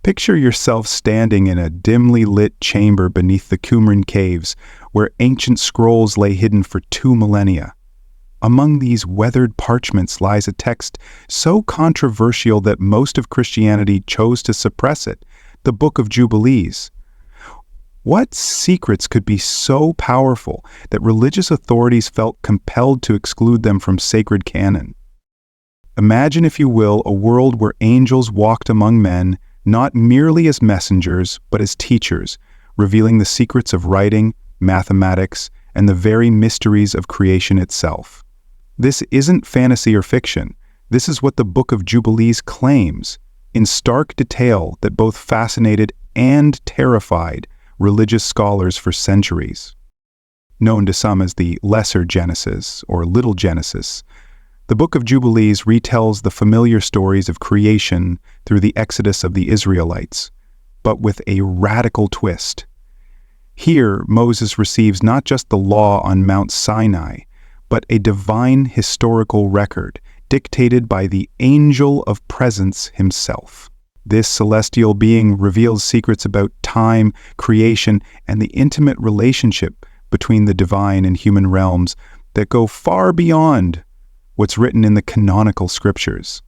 Picture yourself standing in a dimly lit chamber beneath the Qumran caves, where ancient scrolls lay hidden for 2 millennia. Among these weathered parchments lies a text so controversial that most of Christianity chose to suppress it, the Book of Jubilees. What secrets could be so powerful that religious authorities felt compelled to exclude them from sacred canon? Imagine, if you will, a world where angels walked among men, not merely as messengers, but as teachers, revealing the secrets of writing, mathematics, and the very mysteries of creation itself. This isn't fantasy or fiction. This is what the Book of Jubilees claims, in stark detail that both fascinated and terrified religious scholars for centuries. Known to some as the Lesser Genesis or Little Genesis, the Book of Jubilees retells the familiar stories of creation through the exodus of the Israelites, but with a radical twist. Here, Moses receives not just the law on Mount Sinai, but a divine historical record dictated by the Angel of Presence himself. This celestial being reveals secrets about time, creation, and the intimate relationship between the divine and human realms that go far beyond what's written in the canonical scriptures.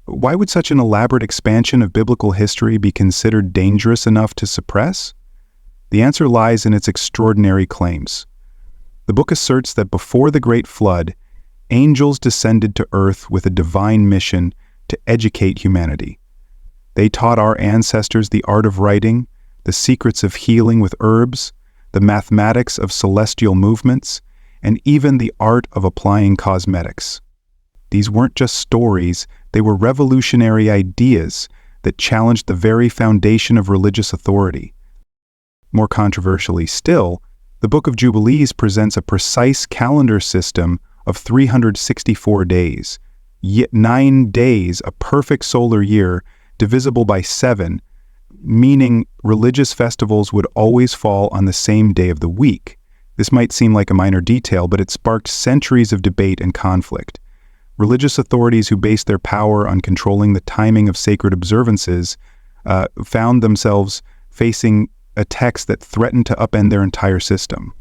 Why would such an elaborate expansion of biblical history be considered dangerous enough to suppress? The answer lies in its extraordinary claims. The book asserts that before the Great Flood, angels descended to earth with a divine mission to educate humanity. They taught our ancestors the art of writing, the secrets of healing with herbs, the mathematics of celestial movements, and even the art of applying cosmetics. These weren't just stories, they were revolutionary ideas that challenged the very foundation of religious authority. More controversially still, the Book of Jubilees presents a precise calendar system of 364 days, yet 9 days, a perfect solar year, divisible by 7, meaning religious festivals would always fall on the same day of the week. This might seem like a minor detail, but it sparked centuries of debate and conflict. Religious authorities who based their power on controlling the timing of sacred observances found themselves facing a text that threatened to upend their entire system.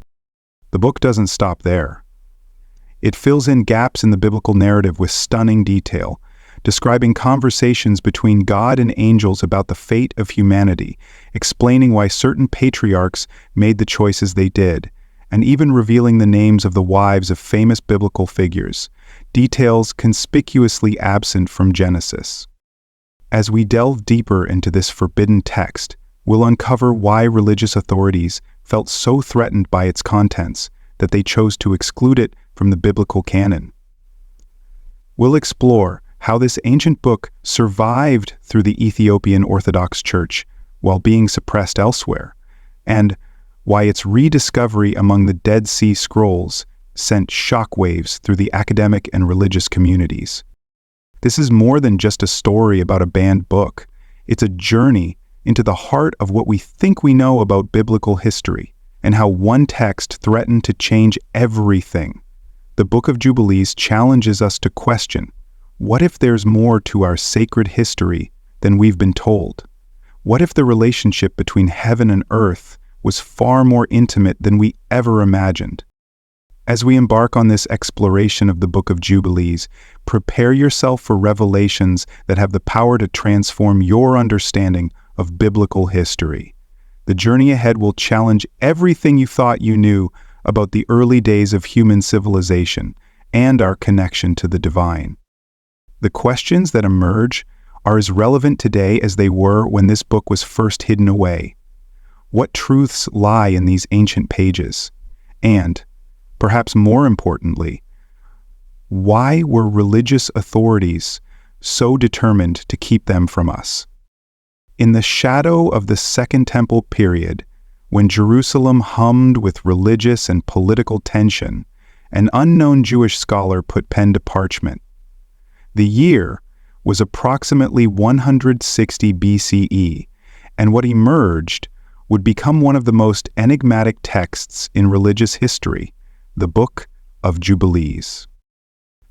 The book doesn't stop there. It fills in gaps in the biblical narrative with stunning detail, describing conversations between God and angels about the fate of humanity, explaining why certain patriarchs made the choices they did, and even revealing the names of the wives of famous biblical figures, details conspicuously absent from Genesis. As we delve deeper into this forbidden text, we'll uncover why religious authorities felt so threatened by its contents that they chose to exclude it from the biblical canon. We'll explore how this ancient book survived through the Ethiopian Orthodox Church while being suppressed elsewhere, and why its rediscovery among the Dead Sea Scrolls sent shockwaves through the academic and religious communities. This is more than just a story about a banned book. It's a journey into the heart of what we think we know about biblical history, and how one text threatened to change everything. The Book of Jubilees challenges us to question, what if there's more to our sacred history than we've been told? What if the relationship between heaven and earth was far more intimate than we ever imagined? As we embark on this exploration of the Book of Jubilees, prepare yourself for revelations that have the power to transform your understanding of biblical history. The journey ahead will challenge everything you thought you knew about the early days of human civilization and our connection to the divine. The questions that emerge are as relevant today as they were when this book was first hidden away. What truths lie in these ancient pages? And, perhaps more importantly, why were religious authorities so determined to keep them from us? In the shadow of the Second Temple period, when Jerusalem hummed with religious and political tension, an unknown Jewish scholar put pen to parchment. The year was approximately 160 BCE, and what emerged would become one of the most enigmatic texts in religious history, the Book of Jubilees.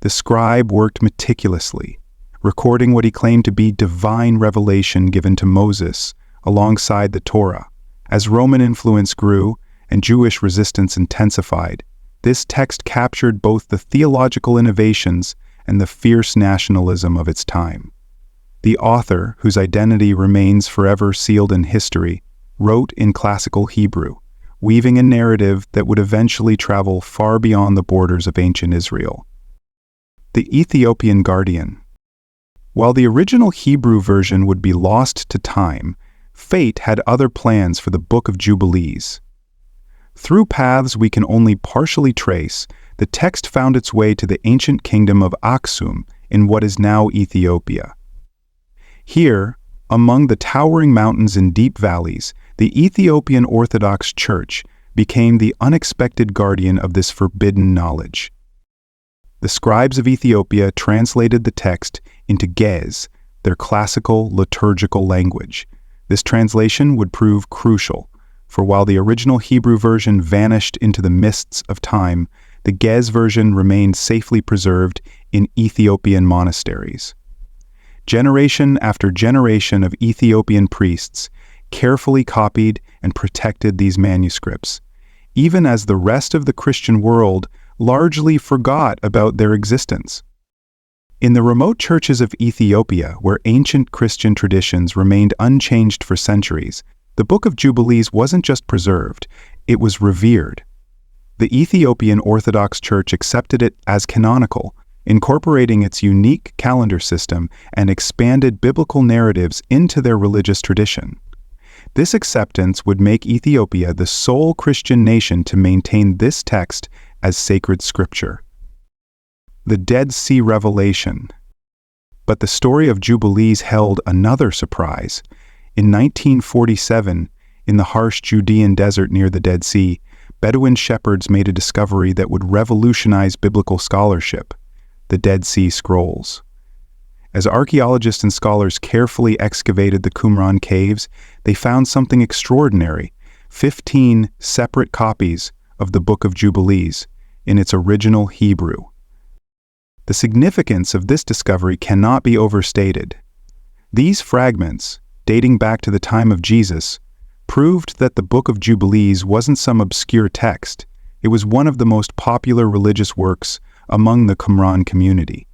The scribe worked meticulously, recording what he claimed to be divine revelation given to Moses alongside the Torah. As Roman influence grew and Jewish resistance intensified, this text captured both the theological innovations and the fierce nationalism of its time. The author, whose identity remains forever sealed in history, wrote in classical Hebrew, weaving a narrative that would eventually travel far beyond the borders of ancient Israel. The Ethiopian Guardian. While the original Hebrew version would be lost to time, fate had other plans for the Book of Jubilees. Through paths we can only partially trace, the text found its way to the ancient kingdom of Aksum in what is now Ethiopia. Here, among the towering mountains and deep valleys, the Ethiopian Orthodox Church became the unexpected guardian of this forbidden knowledge. The scribes of Ethiopia translated the text into Ge'ez, their classical liturgical language. This translation would prove crucial, for while the original Hebrew version vanished into the mists of time, the Ge'ez version remained safely preserved in Ethiopian monasteries. Generation after generation of Ethiopian priests carefully copied and protected these manuscripts, even as the rest of the Christian world largely forgot about their existence. In the remote churches of Ethiopia, where ancient Christian traditions remained unchanged for centuries, the Book of Jubilees wasn't just preserved, it was revered. The Ethiopian Orthodox Church accepted it as canonical, incorporating its unique calendar system and expanded biblical narratives into their religious tradition. This acceptance would make Ethiopia the sole Christian nation to maintain this text as sacred scripture. The Dead Sea Revelation. But the story of Jubilees held another surprise. In 1947, in the harsh Judean desert near the Dead Sea, Bedouin shepherds made a discovery that would revolutionize biblical scholarship: the Dead Sea Scrolls. As archaeologists and scholars carefully excavated the Qumran caves, they found something extraordinary: 15 separate copies of the Book of Jubilees in its original Hebrew. The significance of this discovery cannot be overstated. These fragments, dating back to the time of Jesus, proved that the Book of Jubilees wasn't some obscure text. It was one of the most popular religious works among the Qumran community.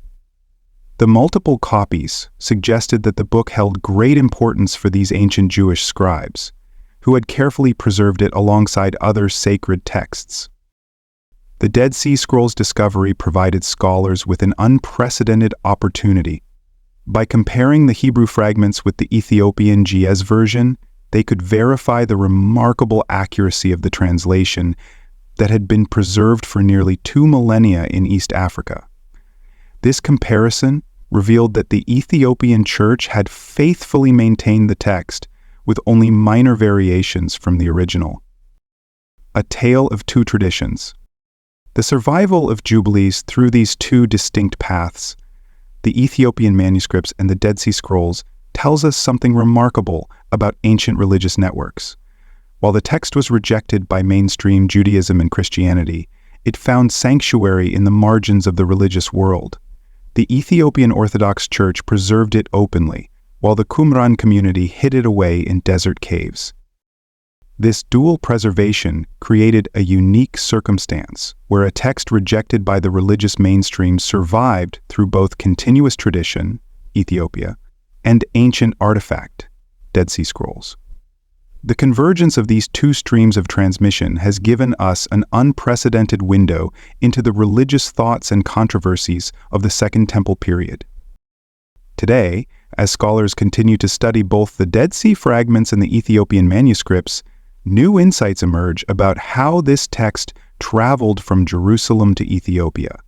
The multiple copies suggested that the book held great importance for these ancient Jewish scribes, who had carefully preserved it alongside other sacred texts. The Dead Sea Scrolls discovery provided scholars with an unprecedented opportunity. By comparing the Hebrew fragments with the Ethiopian Ge'ez version, they could verify the remarkable accuracy of the translation that had been preserved for nearly 2 millennia in East Africa. This comparison revealed that the Ethiopian Church had faithfully maintained the text, with only minor variations from the original. A tale of two traditions. The survival of Jubilees through these two distinct paths, the Ethiopian manuscripts and the Dead Sea Scrolls, tells us something remarkable about ancient religious networks. While the text was rejected by mainstream Judaism and Christianity, it found sanctuary in the margins of the religious world. The Ethiopian Orthodox Church preserved it openly, while the Qumran community hid it away in desert caves. This dual preservation created a unique circumstance where a text rejected by the religious mainstream survived through both continuous tradition, Ethiopia, and ancient artifact, Dead Sea Scrolls. The convergence of these two streams of transmission has given us an unprecedented window into the religious thoughts and controversies of the Second Temple period. Today, as scholars continue to study both the Dead Sea fragments and the Ethiopian manuscripts, new insights emerge about how this text traveled from Jerusalem to Ethiopia,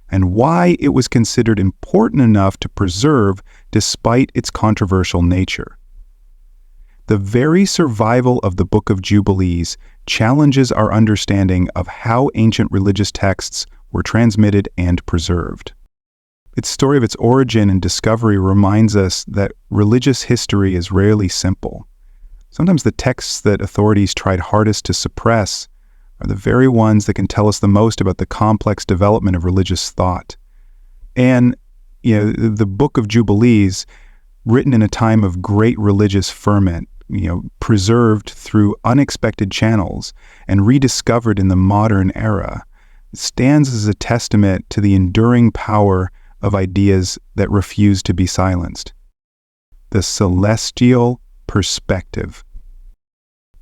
and why it was considered important enough to preserve despite its controversial nature. The very survival of the Book of Jubilees challenges our understanding of how ancient religious texts were transmitted and preserved. Its story of its origin and discovery reminds us that religious history is rarely simple. Sometimes the texts that authorities tried hardest to suppress are the very ones that can tell us the most about the complex development of religious thought. And The Book of Jubilees, written in a time of great religious ferment, preserved through unexpected channels and rediscovered in the modern era, stands as a testament to the enduring power of ideas that refuse to be silenced. The celestial perspective.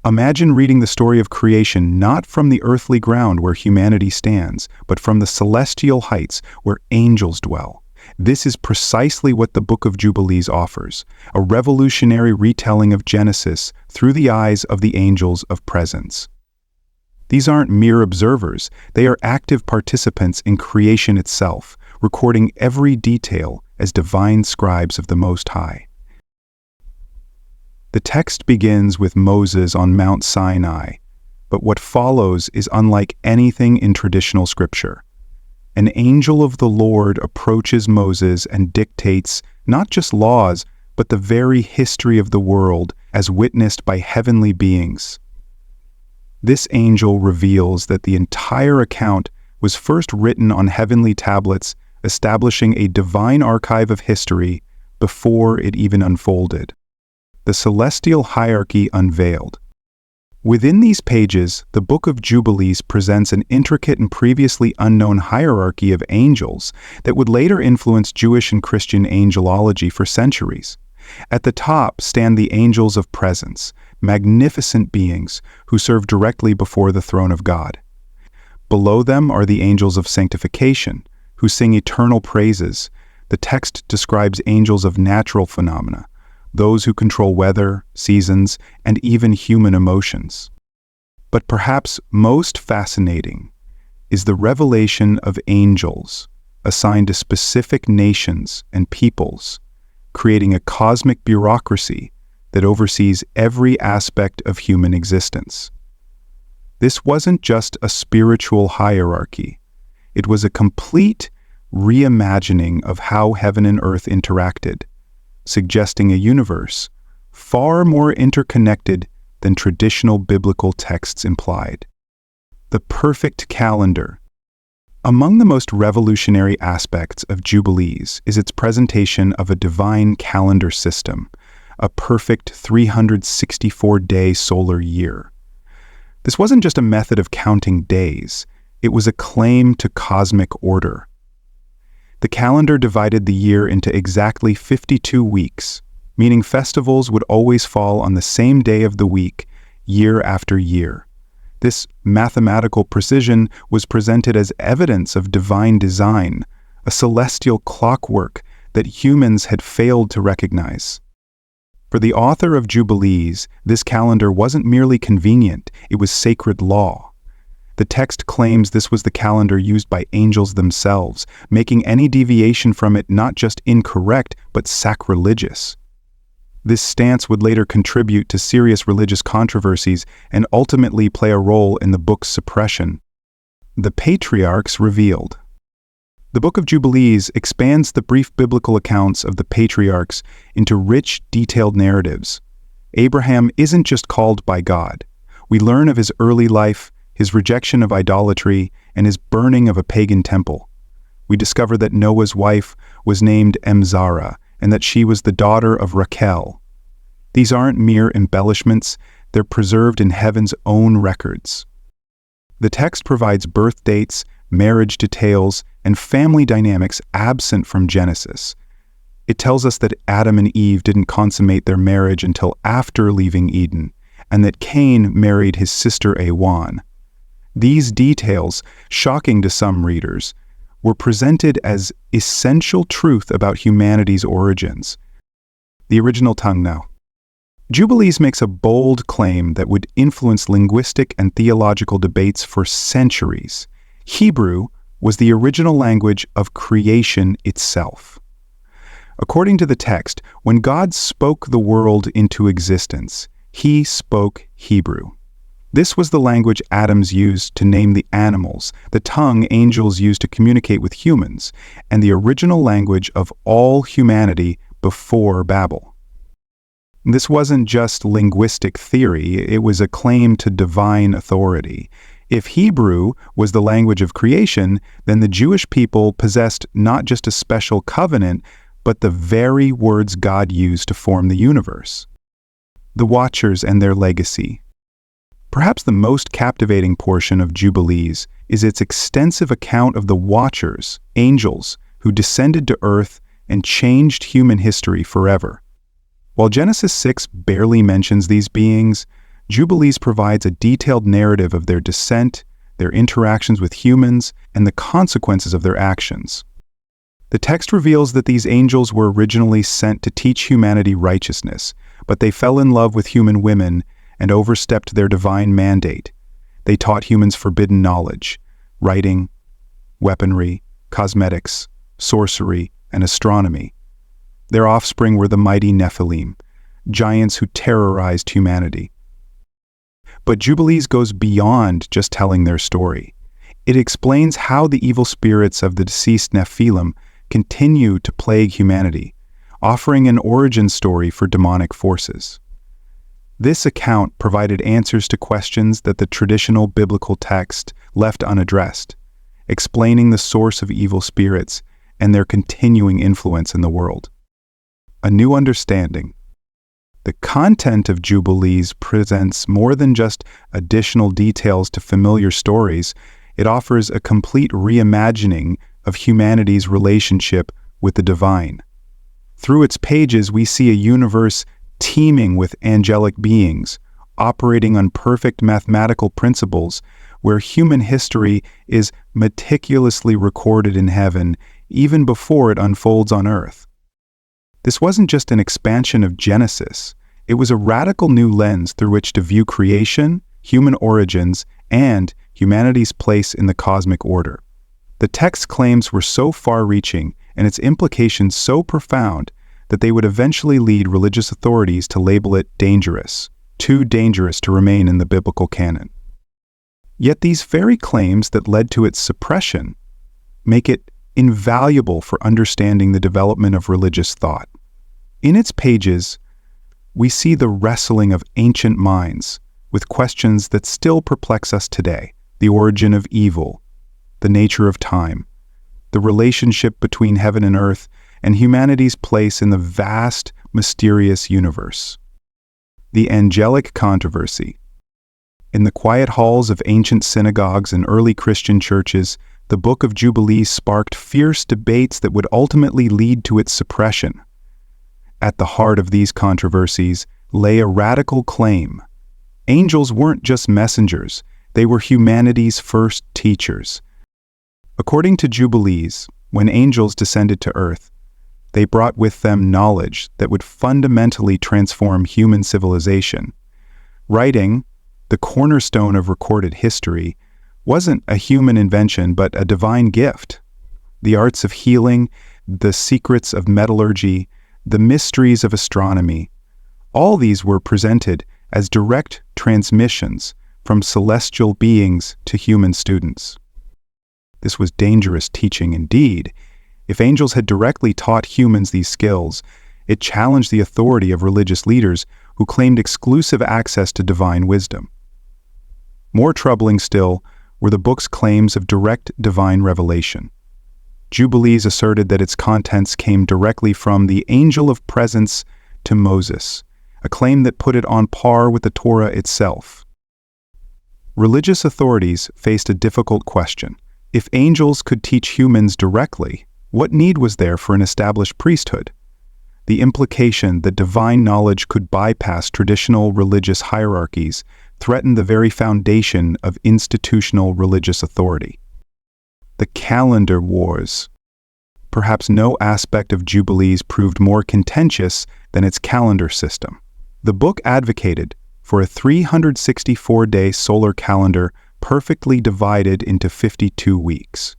Imagine reading the story of creation not from the earthly ground where humanity stands, but from the celestial heights where angels dwell. This is precisely what the Book of Jubilees offers, a revolutionary retelling of Genesis through the eyes of the angels of presence. These aren't mere observers, they are active participants in creation itself, recording every detail as divine scribes of the Most High. The text begins with Moses on Mount Sinai, but what follows is unlike anything in traditional scripture. An angel of the Lord approaches Moses and dictates not just laws, but the very history of the world as witnessed by heavenly beings. This angel reveals that the entire account was first written on heavenly tablets, establishing a divine archive of history before it even unfolded. The celestial hierarchy unveiled. Within these pages, the Book of Jubilees presents an intricate and previously unknown hierarchy of angels that would later influence Jewish and Christian angelology for centuries. At the top stand the angels of presence, magnificent beings who serve directly before the throne of God. Below them are the angels of sanctification, who sing eternal praises. The text describes angels of natural phenomena, those who control weather, seasons, and even human emotions. But perhaps most fascinating is the revelation of angels assigned to specific nations and peoples, creating a cosmic bureaucracy that oversees every aspect of human existence. This wasn't just a spiritual hierarchy. It was a complete reimagining of how heaven and earth interacted, suggesting a universe far more interconnected than traditional biblical texts implied. The perfect calendar. Among the most revolutionary aspects of Jubilees is its presentation of a divine calendar system, a perfect 364-day solar year. This wasn't just a method of counting days, it was a claim to cosmic order. The calendar divided the year into exactly 52 weeks, meaning festivals would always fall on the same day of the week, year after year. This mathematical precision was presented as evidence of divine design, a celestial clockwork that humans had failed to recognize. For the author of Jubilees, this calendar wasn't merely convenient, it was sacred law. The text claims this was the calendar used by angels themselves, making any deviation from it not just incorrect, but sacrilegious. This stance would later contribute to serious religious controversies and ultimately play a role in the book's suppression. The patriarchs revealed. The Book of Jubilees expands the brief biblical accounts of the patriarchs into rich, detailed narratives. Abraham isn't just called by God. We learn of his early life, his rejection of idolatry, and his burning of a pagan temple. We discover that Noah's wife was named Emzara, and that she was the daughter of Rachel. These aren't mere embellishments, they're preserved in heaven's own records. The text provides birth dates, marriage details, and family dynamics absent from Genesis. It tells us that Adam and Eve didn't consummate their marriage until after leaving Eden, and that Cain married his sister Awan. These details, shocking to some readers, were presented as essential truth about humanity's origins. The original tongue now. Jubilees makes a bold claim that would influence linguistic and theological debates for centuries. Hebrew was the original language of creation itself. According to the text, when God spoke the world into existence, he spoke Hebrew. This was the language Adams used to name the animals, the tongue angels used to communicate with humans, and the original language of all humanity before Babel. This wasn't just linguistic theory, it was a claim to divine authority. If Hebrew was the language of creation, then the Jewish people possessed not just a special covenant, but the very words God used to form the universe. The Watchers and their legacy. Perhaps the most captivating portion of Jubilees is its extensive account of the Watchers, angels, who descended to earth and changed human history forever. While Genesis 6 barely mentions these beings, Jubilees provides a detailed narrative of their descent, their interactions with humans, and the consequences of their actions. The text reveals that these angels were originally sent to teach humanity righteousness, but they fell in love with human women and overstepped their divine mandate. They taught humans forbidden knowledge, writing, weaponry, cosmetics, sorcery, and astronomy. Their offspring were the mighty Nephilim, giants who terrorized humanity. But Jubilees goes beyond just telling their story. It explains how the evil spirits of the deceased Nephilim continue to plague humanity, offering an origin story for demonic forces. This account provided answers to questions that the traditional biblical text left unaddressed, explaining the source of evil spirits and their continuing influence in the world. A new understanding. The content of Jubilees presents more than just additional details to familiar stories. It offers a complete reimagining of humanity's relationship with the divine. Through its pages, we see a universe teeming with angelic beings, operating on perfect mathematical principles, where human history is meticulously recorded in heaven even before it unfolds on earth. This wasn't just an expansion of Genesis, it was a radical new lens through which to view creation, human origins, and humanity's place in the cosmic order. The text's claims were so far-reaching and its implications so profound that they would eventually lead religious authorities to label it dangerous, too dangerous to remain in the biblical canon. Yet these very claims that led to its suppression make it invaluable for understanding the development of religious thought. In its pages, we see the wrestling of ancient minds with questions that still perplex us today: the origin of evil, the nature of time, the relationship between heaven and earth, and humanity's place in the vast, mysterious universe. The angelic controversy. In the quiet halls of ancient synagogues and early Christian churches, the Book of Jubilees sparked fierce debates that would ultimately lead to its suppression. At the heart of these controversies lay a radical claim. Angels weren't just messengers, they were humanity's first teachers. According to Jubilees, when angels descended to earth, they brought with them knowledge that would fundamentally transform human civilization. Writing, the cornerstone of recorded history, wasn't a human invention but a divine gift. The arts of healing, the secrets of metallurgy, the mysteries of astronomy, all these were presented as direct transmissions from celestial beings to human students. This was dangerous teaching indeed. If angels had directly taught humans these skills, it challenged the authority of religious leaders who claimed exclusive access to divine wisdom. More troubling still were the book's claims of direct divine revelation. Jubilees asserted that its contents came directly from the angel of presence to Moses, a claim that put it on par with the Torah itself. Religious authorities faced a difficult question. If angels could teach humans directly, what need was there for an established priesthood? The implication that divine knowledge could bypass traditional religious hierarchies threatened the very foundation of institutional religious authority. The calendar wars. Perhaps no aspect of Jubilees proved more contentious than its calendar system. The book advocated for a 364-day solar calendar perfectly divided into 52 weeks.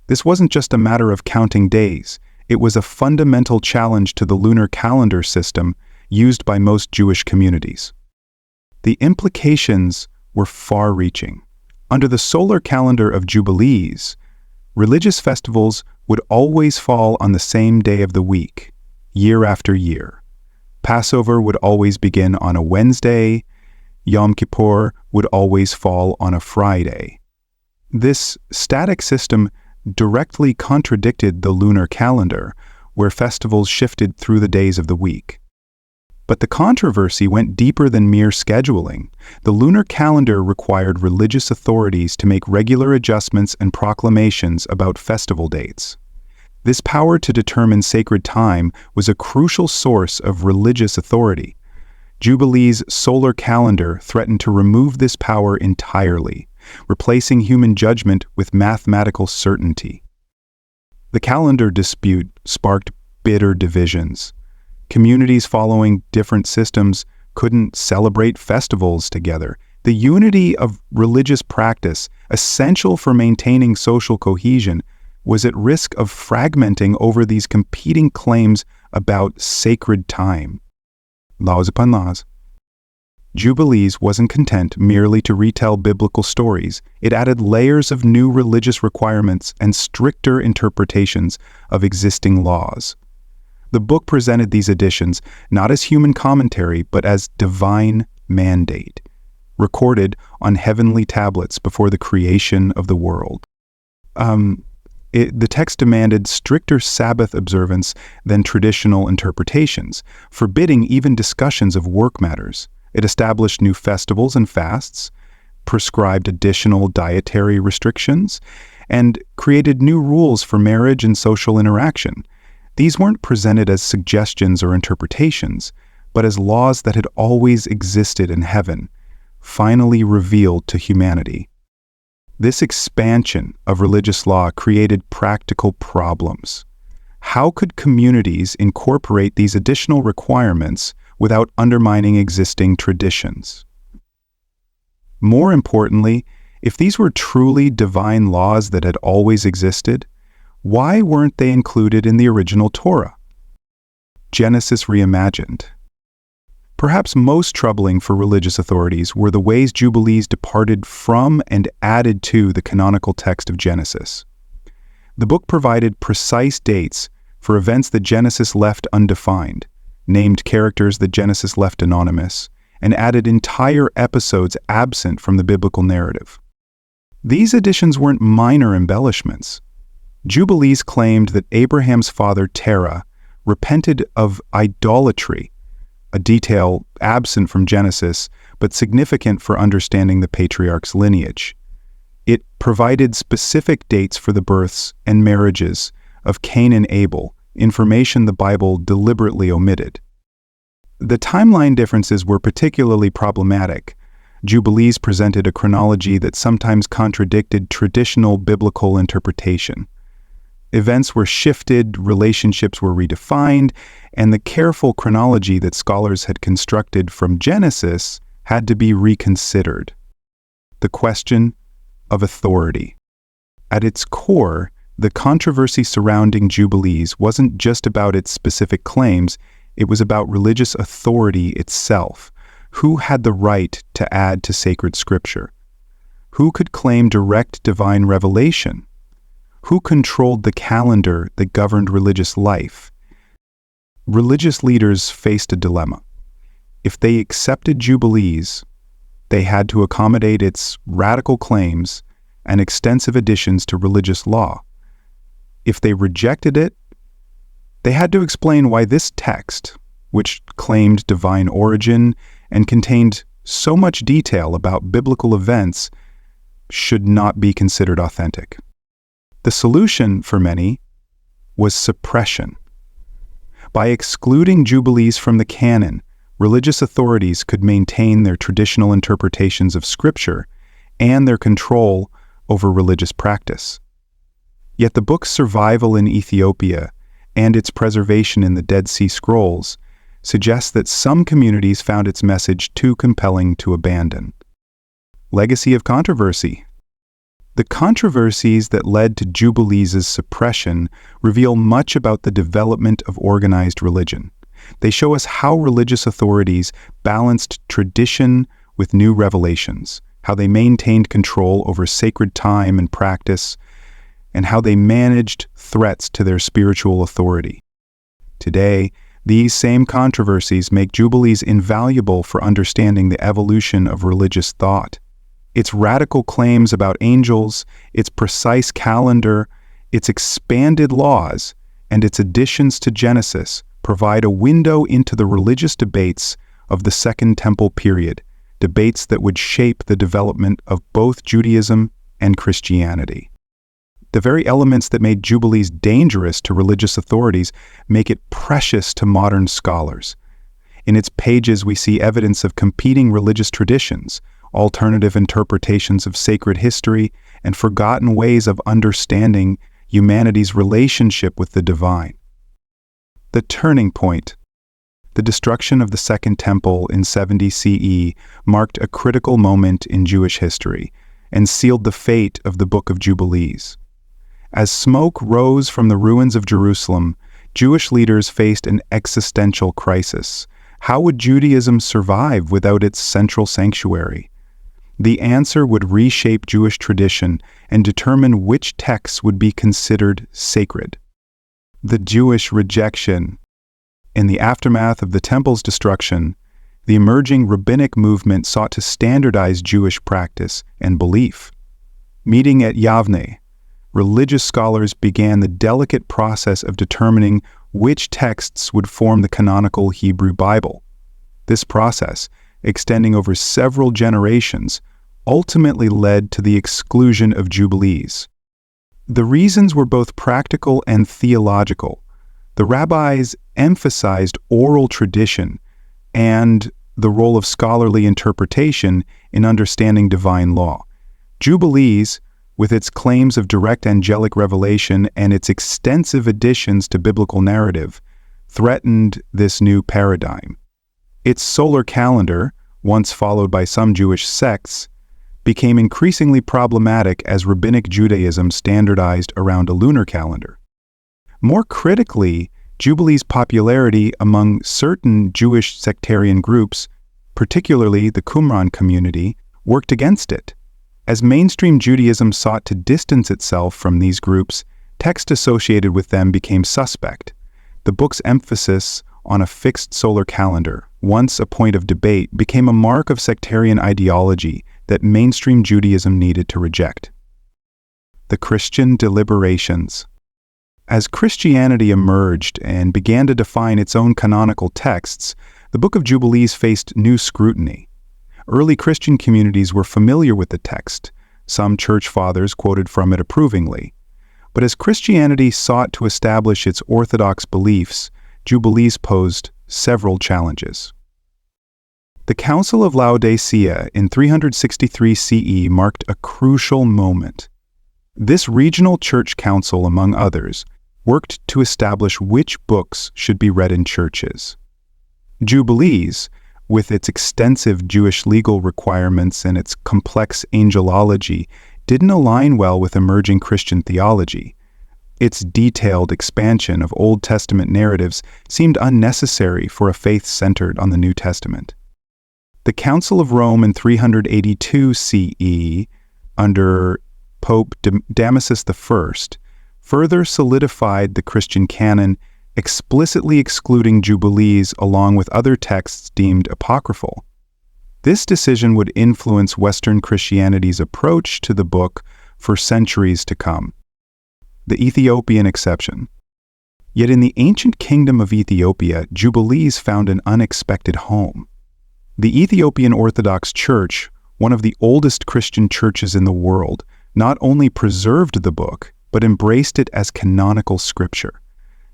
This wasn't just a matter of counting days, it was a fundamental challenge to the lunar calendar system used by most Jewish communities. The implications were far-reaching. Under the solar calendar of Jubilees, religious festivals would always fall on the same day of the week, year after year. Passover would always begin on a Wednesday, Yom Kippur would always fall on a Friday. This static system directly contradicted the lunar calendar, where festivals shifted through the days of the week. But the controversy went deeper than mere scheduling. The lunar calendar required religious authorities to make regular adjustments and proclamations about festival dates. This power to determine sacred time was a crucial source of religious authority. Jubilees' solar calendar threatened to remove this power entirely, replacing human judgment with mathematical certainty. The calendar dispute sparked bitter divisions. Communities following different systems couldn't celebrate festivals together. The unity of religious practice, essential for maintaining social cohesion, was at risk of fragmenting over these competing claims about sacred time. Laws upon laws. Jubilees wasn't content merely to retell biblical stories. It added layers of new religious requirements and stricter interpretations of existing laws. The book presented these additions not as human commentary, but as divine mandate, recorded on heavenly tablets before the creation of the world. The text demanded stricter Sabbath observance than traditional interpretations, forbidding even discussions of work matters. It established new festivals and fasts, prescribed additional dietary restrictions, and created new rules for marriage and social interaction. These weren't presented as suggestions or interpretations, but as laws that had always existed in heaven, finally revealed to humanity. This expansion of religious law created practical problems. How could communities incorporate these additional requirements without undermining existing traditions? More importantly, if these were truly divine laws that had always existed, why weren't they included in the original Torah? Genesis reimagined. Perhaps most troubling for religious authorities were the ways Jubilees departed from and added to the canonical text of Genesis. The book provided precise dates for events that Genesis left undefined, named characters that Genesis left anonymous, and added entire episodes absent from the biblical narrative. These additions weren't minor embellishments. Jubilees claimed that Abraham's father Terah repented of idolatry, a detail absent from Genesis, but significant for understanding the patriarch's lineage. It provided specific dates for the births and marriages of Cain and Abel, information the Bible deliberately omitted. The timeline differences were particularly problematic. Jubilees presented a chronology that sometimes contradicted traditional biblical interpretation. Events were shifted, relationships were redefined, and the careful chronology that scholars had constructed from Genesis had to be reconsidered. The question of authority. At its core, the controversy surrounding Jubilees wasn't just about its specific claims, it was about religious authority itself. Who had the right to add to sacred scripture? Who could claim direct divine revelation? Who controlled the calendar that governed religious life? Religious leaders faced a dilemma. If they accepted Jubilees, they had to accommodate its radical claims and extensive additions to religious law. If they rejected it, they had to explain why this text, which claimed divine origin and contained so much detail about biblical events, should not be considered authentic. The solution, for many, was suppression. By excluding Jubilees from the canon, religious authorities could maintain their traditional interpretations of Scripture and their control over religious practice. Yet the book's survival in Ethiopia and its preservation in the Dead Sea Scrolls suggests that some communities found its message too compelling to abandon. Legacy of controversy. The controversies that led to Jubilees' suppression reveal much about the development of organized religion. They show us how religious authorities balanced tradition with new revelations, how they maintained control over sacred time and practice, and how they managed threats to their spiritual authority. Today, These same controversies make Jubilees invaluable for understanding the evolution of religious thought. Its radical claims about angels, its precise calendar, its expanded laws, and its additions to Genesis provide a window into the religious debates of the Second Temple period, debates that would shape the development of both Judaism and Christianity. The very elements that made Jubilees dangerous to religious authorities make it precious to modern scholars. In its pages we see evidence of competing religious traditions, alternative interpretations of sacred history, and forgotten ways of understanding humanity's relationship with the divine. The turning point. The destruction of the Second Temple in 70 CE marked a critical moment in Jewish history and sealed the fate of the Book of Jubilees. As smoke rose from the ruins of Jerusalem, Jewish leaders faced an existential crisis. How would Judaism survive without its central sanctuary? The answer would reshape Jewish tradition and determine which texts would be considered sacred. The Jewish rejection. In the aftermath of the Temple's destruction, the emerging rabbinic movement sought to standardize Jewish practice and belief. Meeting at Yavne, religious scholars began the delicate process of determining which texts would form the canonical Hebrew Bible. This process, extending over several generations, ultimately led to the exclusion of Jubilees. The reasons were both practical and theological. The rabbis emphasized oral tradition and the role of scholarly interpretation in understanding divine law. Jubilees, with its claims of direct angelic revelation and its extensive additions to biblical narrative, threatened this new paradigm. Its solar calendar, once followed by some Jewish sects, became increasingly problematic as Rabbinic Judaism standardized around a lunar calendar. More critically, Jubilees' popularity among certain Jewish sectarian groups, particularly the Qumran community, worked against it. As mainstream Judaism sought to distance itself from these groups, text associated with them became suspect. The book's emphasis on a fixed solar calendar, once a point of debate, became a mark of sectarian ideology that mainstream Judaism needed to reject. The Christian deliberations. As Christianity emerged and began to define its own canonical texts, the Book of Jubilees faced new scrutiny. Early Christian communities were familiar with the text. Some church fathers quoted from it approvingly. But as Christianity sought to establish its orthodox beliefs, Jubilees posed several challenges. The Council of Laodicea in 363 CE marked a crucial moment. This regional church council, among others, worked to establish which books should be read in churches. Jubilees, with its extensive Jewish legal requirements and its complex angelology, didn't align well with emerging Christian theology. Its detailed expansion of Old Testament narratives seemed unnecessary for a faith centered on the New Testament. The Council of Rome in 382 CE, under Pope Damasus I, further solidified the Christian canon, explicitly excluding Jubilees along with other texts deemed apocryphal. This decision would influence Western Christianity's approach to the book for centuries to come. The Ethiopian exception. Yet in the ancient kingdom of Ethiopia, Jubilees found an unexpected home. The Ethiopian Orthodox Church, one of the oldest Christian churches in the world, not only preserved the book, but embraced it as canonical scripture.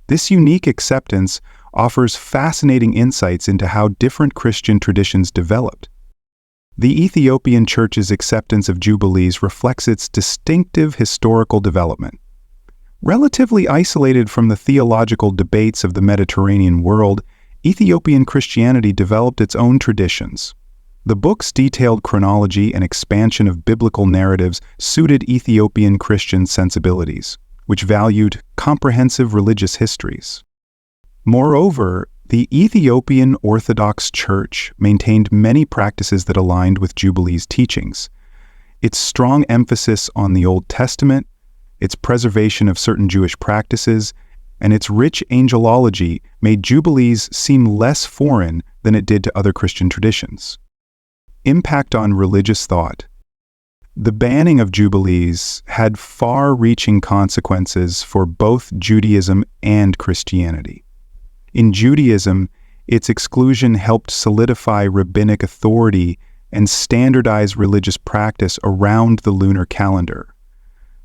This unique acceptance offers fascinating insights into how different Christian traditions developed. The Ethiopian Church's acceptance of Jubilees reflects its distinctive historical development. Relatively isolated from the theological debates of the Mediterranean world, Ethiopian Christianity developed its own traditions. The book's detailed chronology and expansion of biblical narratives suited Ethiopian Christian sensibilities, which valued comprehensive religious histories. Moreover, the Ethiopian Orthodox Church maintained many practices that aligned with Jubilees' teachings. Its strong emphasis on the Old Testament, its preservation of certain Jewish practices, and its rich angelology made Jubilees seem less foreign than it did to other Christian traditions. Impact on religious thought. The banning of Jubilees had far-reaching consequences for both Judaism and Christianity. In Judaism, its exclusion helped solidify rabbinic authority and standardize religious practice around the lunar calendar.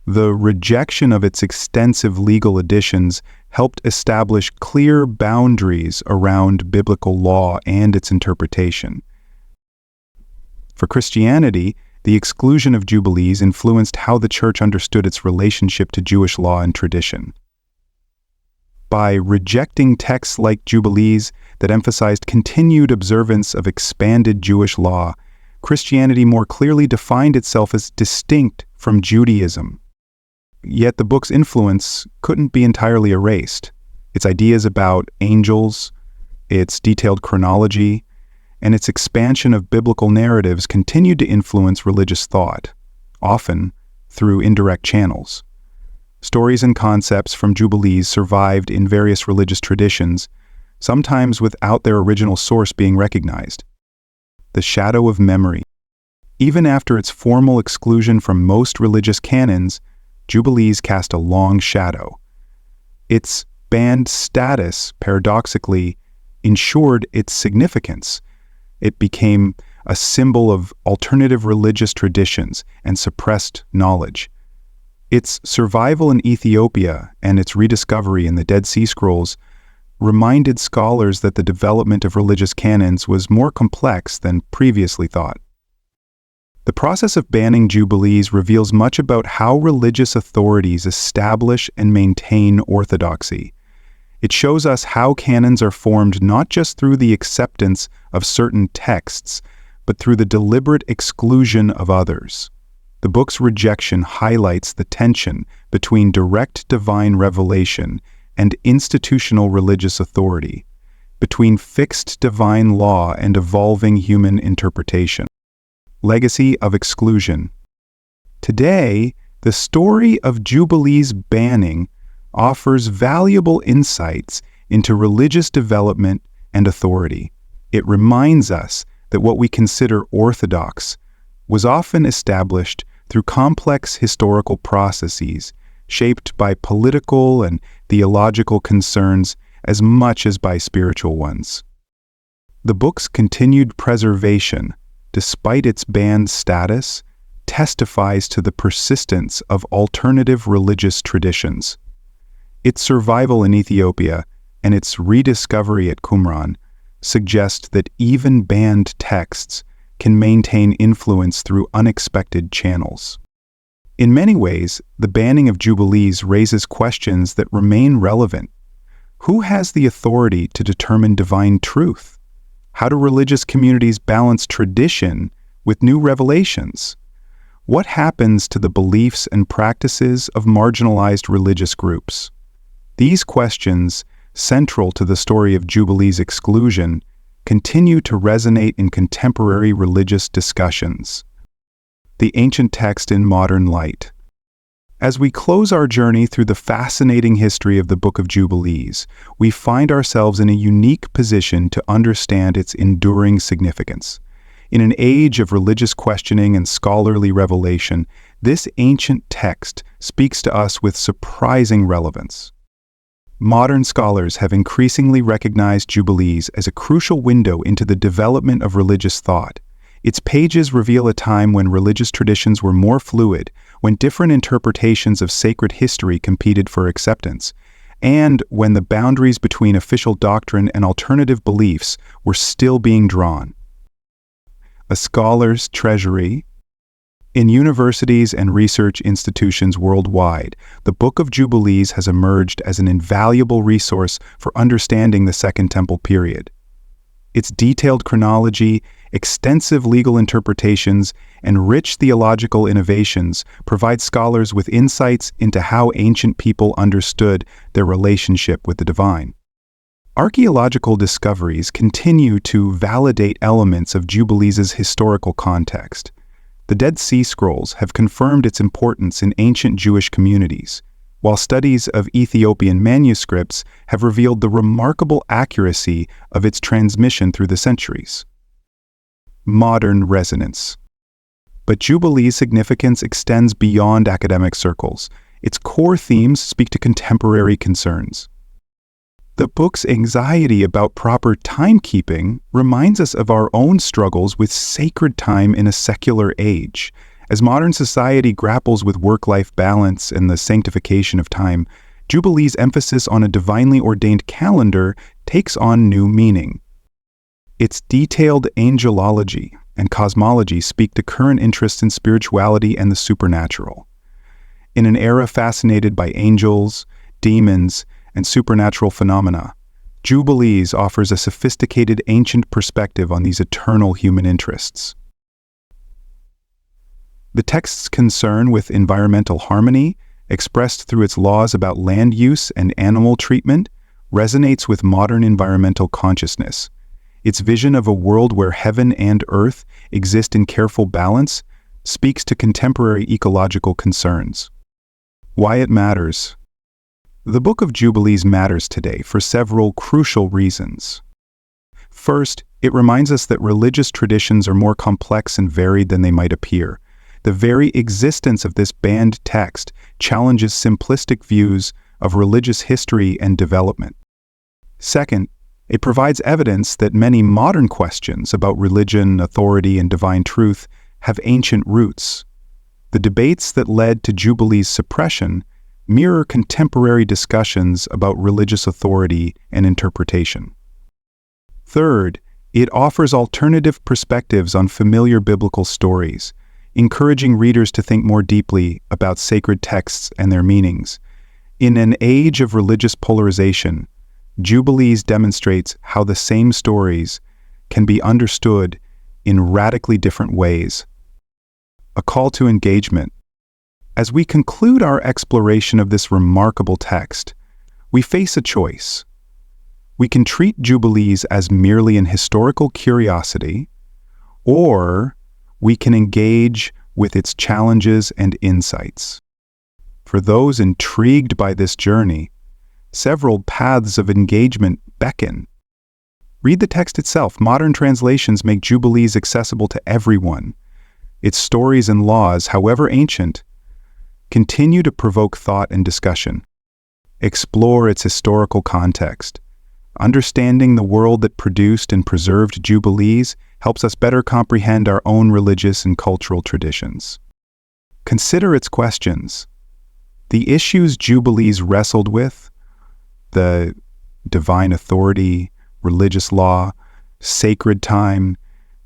The rejection of its extensive legal additions helped establish clear boundaries around biblical law and its interpretation. For Christianity, the exclusion of Jubilees influenced how the Church understood its relationship to Jewish law and tradition. By rejecting texts like Jubilees that emphasized continued observance of expanded Jewish law, Christianity more clearly defined itself as distinct from Judaism. Yet the book's influence couldn't be entirely erased. Its ideas about angels, its detailed chronology, and its expansion of biblical narratives continued to influence religious thought, often through indirect channels. Stories and concepts from Jubilees survived in various religious traditions, sometimes without their original source being recognized. The shadow of memory. Even after its formal exclusion from most religious canons, Jubilees cast a long shadow. Its banned status, paradoxically, ensured its significance. It became a symbol of alternative religious traditions and suppressed knowledge. Its survival in Ethiopia and its rediscovery in the Dead Sea Scrolls reminded scholars that the development of religious canons was more complex than previously thought. The process of banning Jubilees reveals much about how religious authorities establish and maintain orthodoxy. It shows us how canons are formed not just through the acceptance of certain texts, but through the deliberate exclusion of others. The book's rejection highlights the tension between direct divine revelation and institutional religious authority, between fixed divine law and evolving human interpretation. Legacy of exclusion. Today, the story of Jubilees banning offers valuable insights into religious development and authority. It reminds us that what we consider orthodox was often established through complex historical processes shaped by political and theological concerns as much as by spiritual ones. The book's continued preservation, despite its banned status, testifies to the persistence of alternative religious traditions. Its survival in Ethiopia and its rediscovery at Qumran suggest that even banned texts can maintain influence through unexpected channels. In many ways, the banning of Jubilees raises questions that remain relevant. Who has the authority to determine divine truth? How do religious communities balance tradition with new revelations? What happens to the beliefs and practices of marginalized religious groups? These questions, central to the story of Jubilees' exclusion, continue to resonate in contemporary religious discussions. The ancient text in modern light. As we close our journey through the fascinating history of the Book of Jubilees, we find ourselves in a unique position to understand its enduring significance. In an age of religious questioning and scholarly revelation, this ancient text speaks to us with surprising relevance. Modern scholars have increasingly recognized Jubilees as a crucial window into the development of religious thought. Its pages reveal a time when religious traditions were more fluid, when different interpretations of sacred history competed for acceptance, and when the boundaries between official doctrine and alternative beliefs were still being drawn. A scholar's treasury. In universities and research institutions worldwide, the Book of Jubilees has emerged as an invaluable resource for understanding the Second Temple period. Its detailed chronology, extensive legal interpretations, and rich theological innovations provide scholars with insights into how ancient people understood their relationship with the divine. Archaeological discoveries continue to validate elements of Jubilees' historical context. The Dead Sea Scrolls have confirmed its importance in ancient Jewish communities. while studies of Ethiopian manuscripts have revealed the remarkable accuracy of its transmission through the centuries. Modern resonance. But Jubilee's significance extends beyond academic circles. Its core themes speak to contemporary concerns. The book's anxiety about proper timekeeping reminds us of our own struggles with sacred time in a secular age. As modern society grapples with work-life balance and the sanctification of time, Jubilee's emphasis on a divinely ordained calendar takes on new meaning. Its detailed angelology and cosmology speak to current interests in spirituality and the supernatural. In an era fascinated by angels, demons, and supernatural phenomena, Jubilees offers a sophisticated ancient perspective on these eternal human interests. The text's concern with environmental harmony, expressed through its laws about land use and animal treatment, resonates with modern environmental consciousness. Its vision of a world where heaven and earth exist in careful balance speaks to contemporary ecological concerns. Why it matters. The Book of Jubilees matters today for several crucial reasons. First, it reminds us that religious traditions are more complex and varied than they might appear. The very existence of this banned text challenges simplistic views of religious history and development. Second, it provides evidence that many modern questions about religion, authority, and divine truth have ancient roots. The debates that led to Jubilee's suppression mirror contemporary discussions about religious authority and interpretation. Third, it offers alternative perspectives on familiar biblical stories, encouraging readers to think more deeply about sacred texts and their meanings. In an age of religious polarization, Jubilees demonstrates how the same stories can be understood in radically different ways. A call to engagement. As we conclude our exploration of this remarkable text, we face a choice. We can treat Jubilees as merely an historical curiosity, or we can engage with its challenges and insights. For those intrigued by this journey, several paths of engagement beckon. Read the text itself. Modern translations make Jubilees accessible to everyone. Its stories and laws, however ancient, continue to provoke thought and discussion. Explore its historical context. Understanding the world that produced and preserved Jubilees helps us better comprehend our own religious and cultural traditions. Consider its questions. The issues Jubilees wrestled with, the divine authority, religious law, sacred time,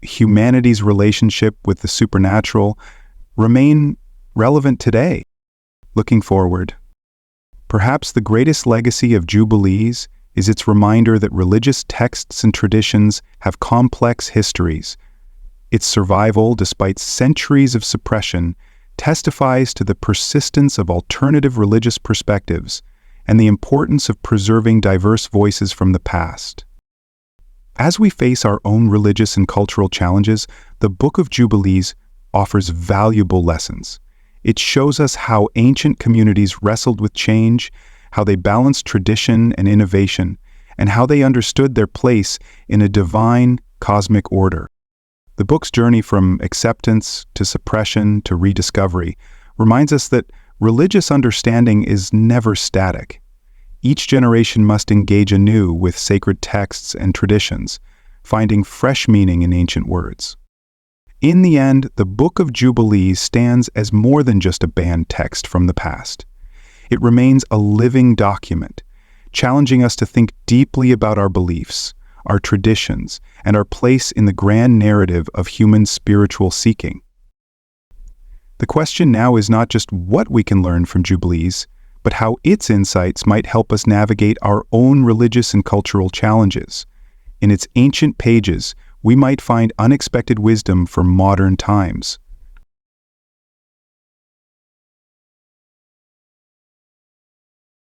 humanity's relationship with the supernatural, remain relevant today. Looking forward, perhaps the greatest legacy of Jubilees is its reminder that religious texts and traditions have complex histories. Its survival, despite centuries of suppression, testifies to the persistence of alternative religious perspectives and the importance of preserving diverse voices from the past. As we face our own religious and cultural challenges, the Book of Jubilees offers valuable lessons. It shows us how ancient communities wrestled with change, how they balanced tradition and innovation, and how they understood their place in a divine, cosmic order. The book's journey from acceptance to suppression to rediscovery reminds us that religious understanding is never static. Each generation must engage anew with sacred texts and traditions, finding fresh meaning in ancient words. In the end, the Book of Jubilees stands as more than just a banned text from the past. It remains a living document, challenging us to think deeply about our beliefs, our traditions, and our place in the grand narrative of human spiritual seeking. The question now is not just what we can learn from Jubilees, but how its insights might help us navigate our own religious and cultural challenges. In its ancient pages, we might find unexpected wisdom for modern times.